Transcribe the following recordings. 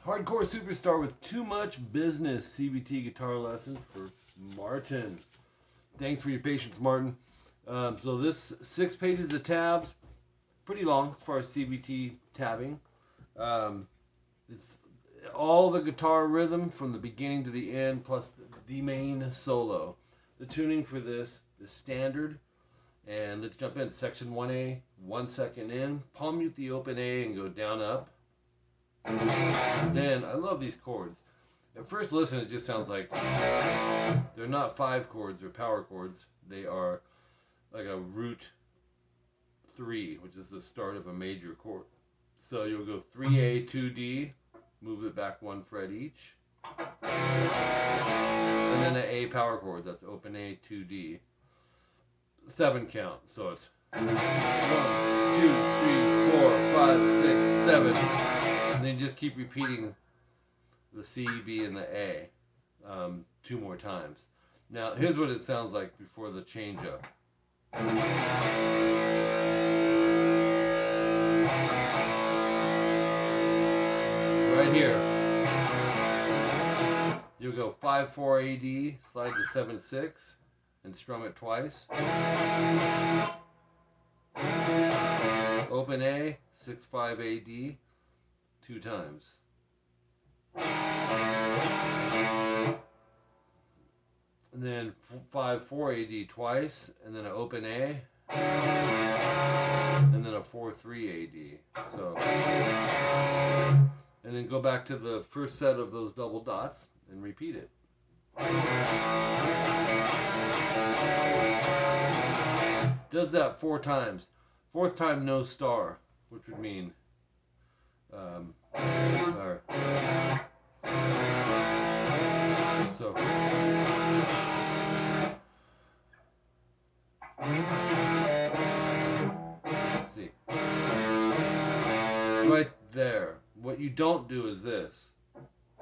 Hardcore superstar with too much business. CVT guitar lesson for Martin. Thanks for your patience, Martin. So this 6 pages of tabs, pretty long as far as CVT tabbing. It's all the guitar rhythm from the beginning to the end, plus the main solo. The tuning for this is standard. And let's jump in. Section 1A, 1 second in. Palm mute the open A and go down up. Then, I love these chords. At first listen, it just sounds like they're not 5 chords, they're power chords. They are like a root 3, which is the start of a major chord. So you'll go 3A, 2D, move it back 1 fret each. And then an A power chord, that's open A, 2D. 7 count, so it's 1, 2, 3, 4, 5, 6, 7. And then just keep repeating the C, B, and the A 2 more times. Now, here's what it sounds like before the change up. Right here, you'll go 5-4 AD, slide to 7-6, and strum it twice. Open A, 6-5 AD. 2 times. And then 5-4 AD twice, and then an open A, and then a 4-3 AD. So, and then go back to the first set of those double dots and repeat it. Does that 4 times. 4th time no star, which would mean so let's see. Right there. What you don't do is this.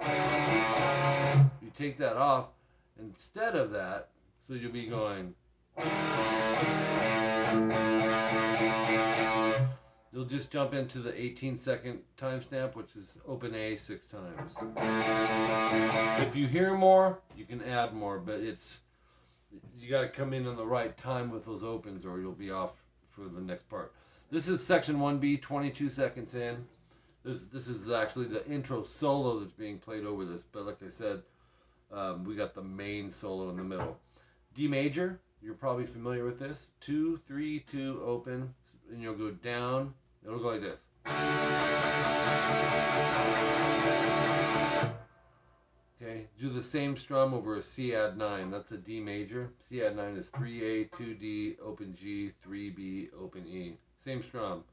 You take that off instead of that, so you'll be going. You'll just jump into the 18-second timestamp, which is open A 6 times. If you hear more, you can add more, but you got to come in on the right time with those opens, or you'll be off for the next part. This is section 1B, 22 seconds in. This is actually the intro solo that's being played over this, but like I said, we got the main solo in the middle. D major, you're probably familiar with this. 2, 3, 2, open, and you'll go down. It'll go like this. Okay, do the same strum over a C add 9. That's a D major. C add 9 is 3A, 2D, open G, 3B, open E. Same strum.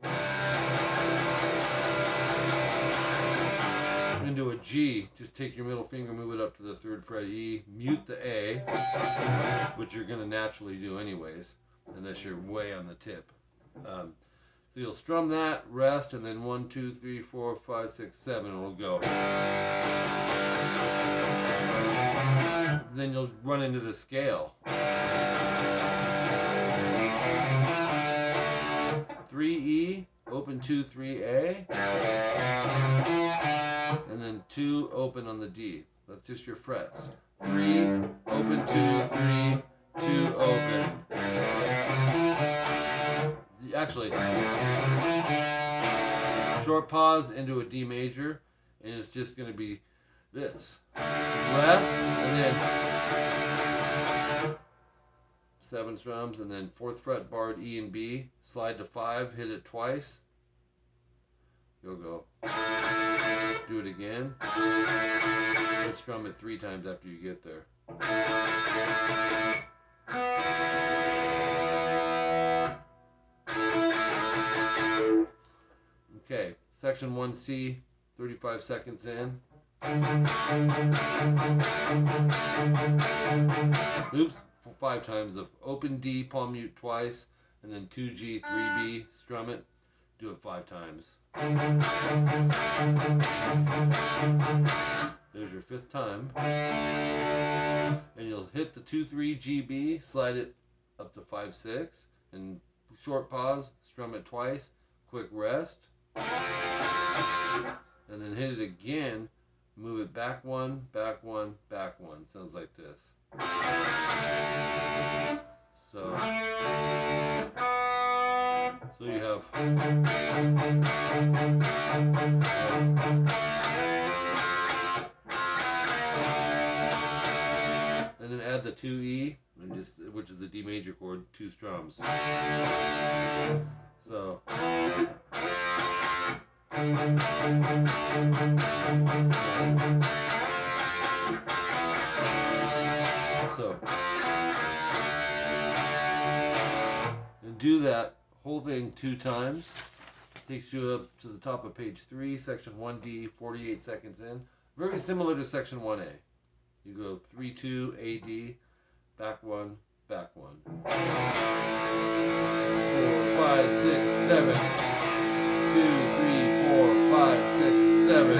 Into a G, just take your middle finger, move it up to the 3rd fret E, mute the A, which you're going to naturally do anyways, unless you're way on the tip. So you'll strum that, rest, and then 1, 2, 3, 4, 5, 6, 7, and it'll go. Then you'll run into the scale. 3E, open 2, 3A, and then 2 open on the D. That's just your frets. 3, open 2, 3, 2 open. Actually, short pause into a D major, and it's just going to be this. Rest, and then 7 strums, and then 4th fret barred E and B, slide to 5, hit it twice. You'll go. Do it again. And strum it 3 times after you get there. Okay, section 1C, 35 seconds in. Oops, 5 times of open D, palm mute twice, and then 2G, 3B, strum it. Do it 5 times. There's your 5th time. And you'll hit the 2-3 GB, slide it up to 5-6, and short pause, strum it twice, quick rest, and then hit it again, move it back 1, back 1, back 1. Sounds like this. So you have and then add the 2E, and which is the D major chord, 2 strums. So and do that whole thing 2 times. Takes you up to the top of page 3, section 1D, 48 seconds in. Very similar to section 1A. You go 3-2, A-D, back 1, back 1. 4, 5, 6, 7. 2, 3, 4, 5, 6, 7.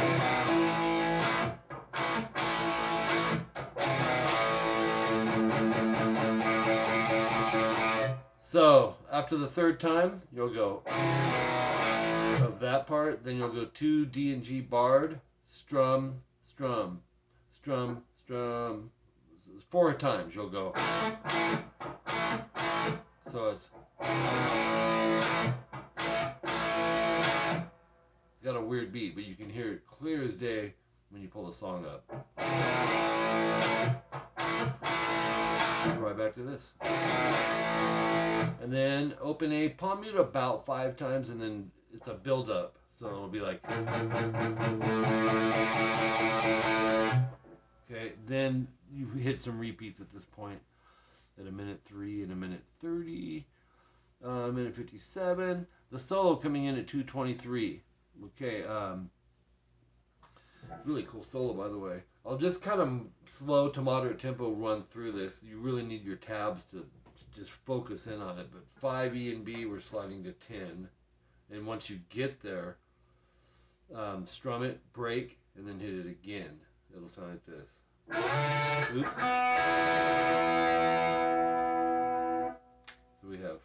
So, after the 3rd time, you'll go of that part, then you'll go 2 D and G barred, strum, strum, strum, strum. 4 times you'll go. So it's got a weird beat, but you can hear it clear as day when you pull the song up. Right back to this. And then open A, palm mute about 5 times, and then it's a build up. So it'll be like, okay, then you hit some repeats at this point at 1:03 and 1:30, 1:57. The solo coming in at 2:23. Okay, really cool solo, by the way. I'll just kind of slow to moderate tempo run through this. You really need your tabs to just focus in on it. But 5 E and B, we're sliding to 10. And once you get there, strum it, break, and then hit it again. It'll sound like this. Oops. So we have.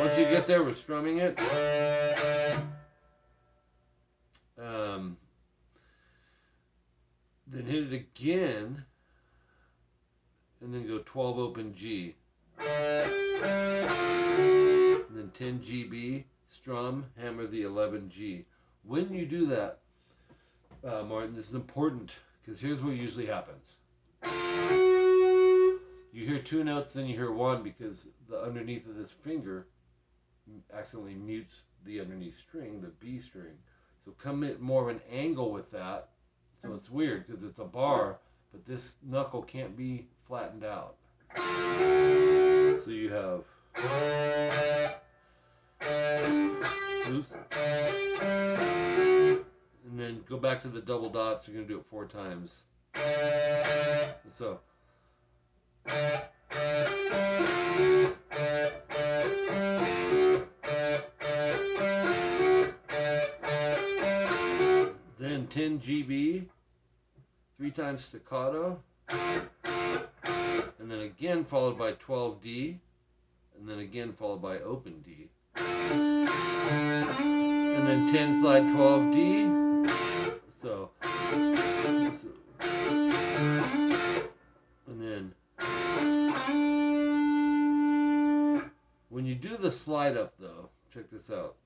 Once you get there, we're strumming it. Then hit it again, and then go 12 open G. And then 10 GB, strum, hammer the 11 G. When you do that, Martin, this is important, because here's what usually happens. You hear 2 notes, then you hear 1, because the underneath of this finger accidentally mutes the underneath string, the B string. So come at more of an angle with that. So it's weird, because it's a bar, but this knuckle can't be flattened out. So you have, oops, and then go back to the double dots. You're going to do it 4 times. So then 10 GB, 3 times staccato, and then again followed by 12 D, and then again followed by open D, and then 10 slide 12 D. So and then when you do the slide up, though, check this out.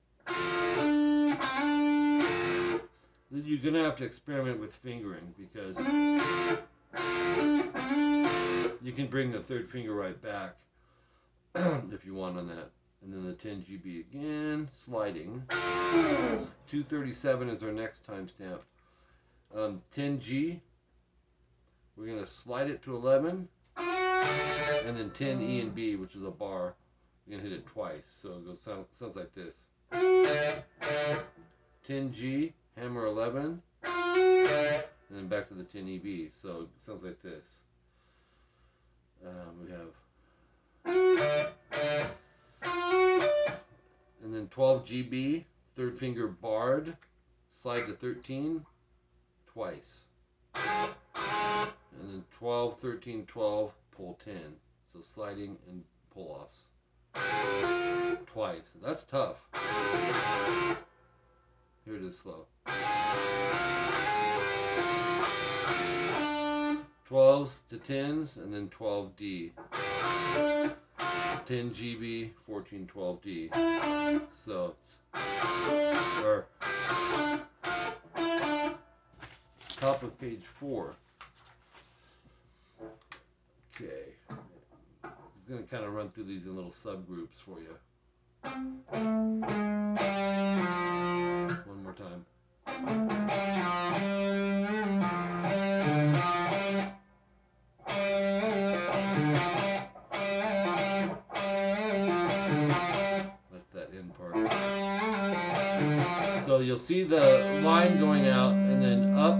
You're going to have to experiment with fingering, because you can bring the 3rd finger right back if you want on that. And then the 10 GB again, sliding. 2:37 is our next timestamp. 10 G, we're going to slide it to 11, and then 10 E and B, which is a bar, we're going to hit it twice. So it goes sounds like this. 10 G, hammer 11, and then back to the 10 EB. So it sounds like this. We have, and then 12 GB, third finger barred, slide to 13 twice, and then 12, 13, 12, pull 10. So sliding and pull offs twice. That's tough. Here it is slow. 12s to 10s, and then 12D. 10 GB, 14, 12D. So it's, or top of page 4. Okay. It's going to kind of run through these in little subgroups for you. One more time. That's that end part. So you'll see the line going out and then up,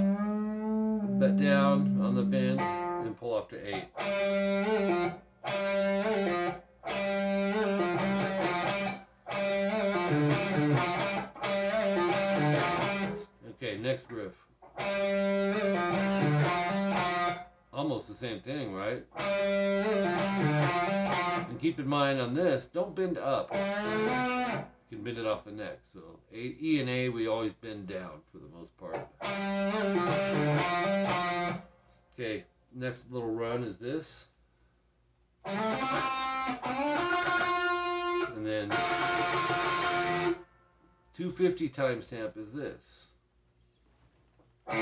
but down on the bend, and pull up to 8. Okay, next riff. Almost the same thing, right? And keep in mind on this, don't bend up. You can bend it off the neck. So E and A, we always bend down for the most part. Okay, next little run is this. And then 250 timestamp is this. Key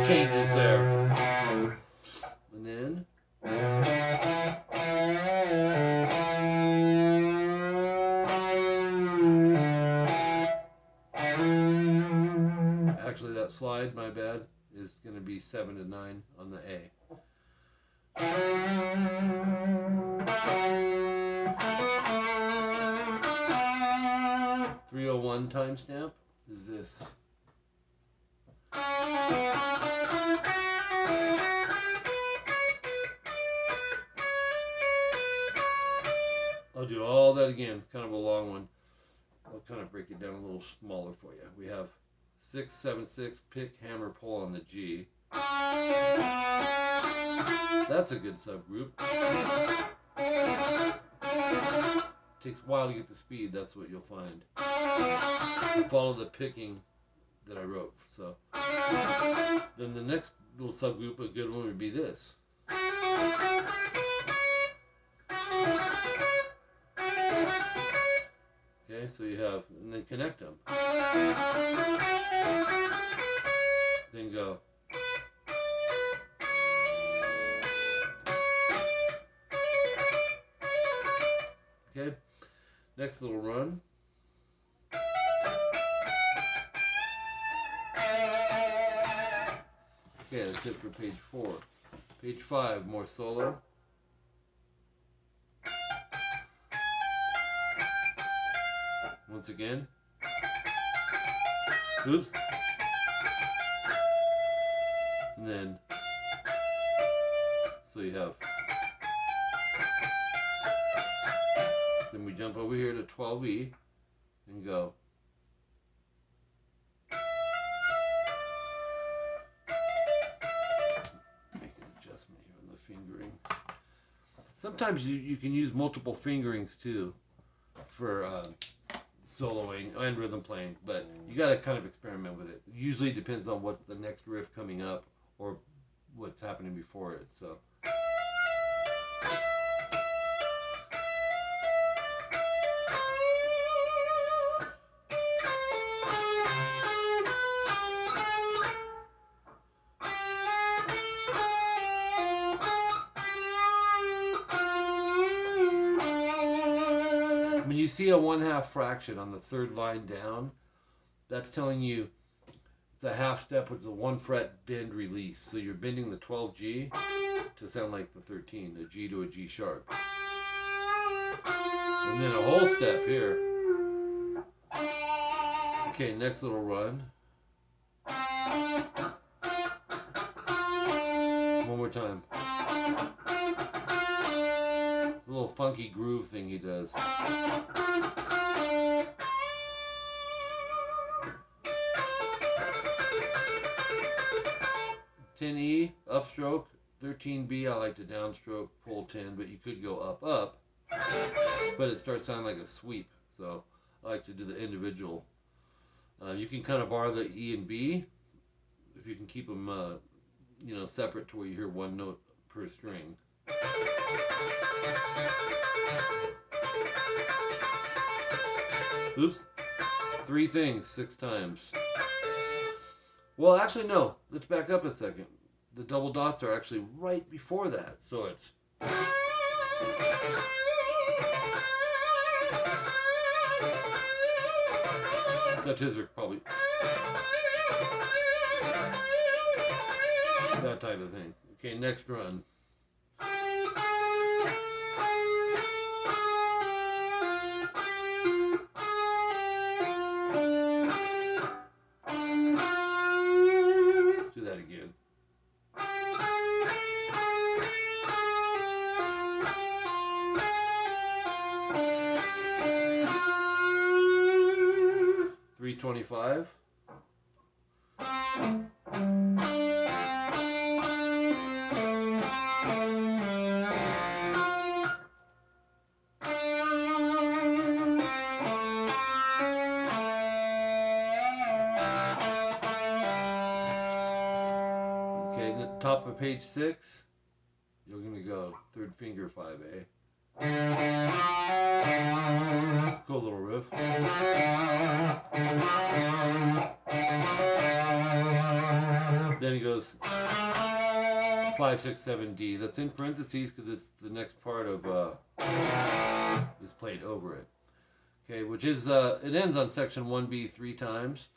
changes there. And then actually that slide, my bad, is going to be 7 to 9 on the A. 301 timestamp is this. I'll do all that again. It's kind of a long one. I'll kind of break it down a little smaller for you. We have 6, 7, 6, pick, hammer, pull on the G. That's a good subgroup. Takes a while to get the speed, that's what you'll find. You follow the picking that I wrote. So then the next little subgroup, a good one, would be this. Okay, so you have, and then connect them. Then go. Okay, next little run. Okay, that's it for page 4. Page 5, more solo. Once again. Oops. And then, so you have, then we jump over here to 12E and go. Make an adjustment here on the fingering. Sometimes you can use multiple fingerings too for soloing and rhythm playing, but you got to kind of experiment with it. It usually depends on what's the next riff coming up or what's happening before it. So when you see a 1/2 fraction on the third line down, that's telling you it's a half step, which is a 1 fret bend release. So you're bending the 12G to sound like the 13, a G to a G sharp. And then a whole step here. Okay, next little run. One more time. It's a little funky groove thing he does. 10E, upstroke. 13B, I like to downstroke, pull 10, but you could go up, up. But it starts sounding like a sweep, so I like to do the individual. You can kind of bar the E and B if you can keep them, you know, separate to where you hear one note per string. Oops. 3 things 6 times. Well, actually, no. Let's back up a second. The double dots are actually right before that, so it's. Such as are probably that type of thing. Okay, next run. Let's do that again. $325. Okay, the top of page 6, you're gonna go 3rd finger 5A. Cool little riff. Then he goes 5, 6, 7, D. That's in parentheses because it's the next part of is played over it. Okay, which is it ends on section 1B 3 times,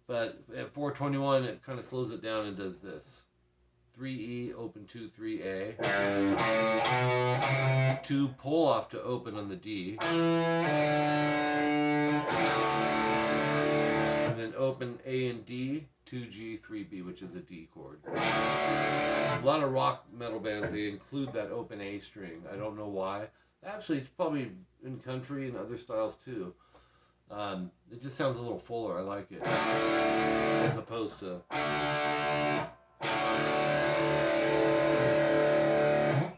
but at 421 it kind of slows it down and does this. 3E, open 2, 3A. 2, pull off to open on the D. And then open A and D, 2G, 3B, which is a D chord. A lot of rock metal bands, they include that open A string. I don't know why. Actually, it's probably in country and other styles too. It just sounds a little fuller. I like it. As opposed to...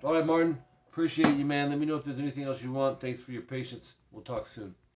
All right, Martin. Appreciate you, man. Let me know if there's anything else you want. Thanks for your patience. We'll talk soon.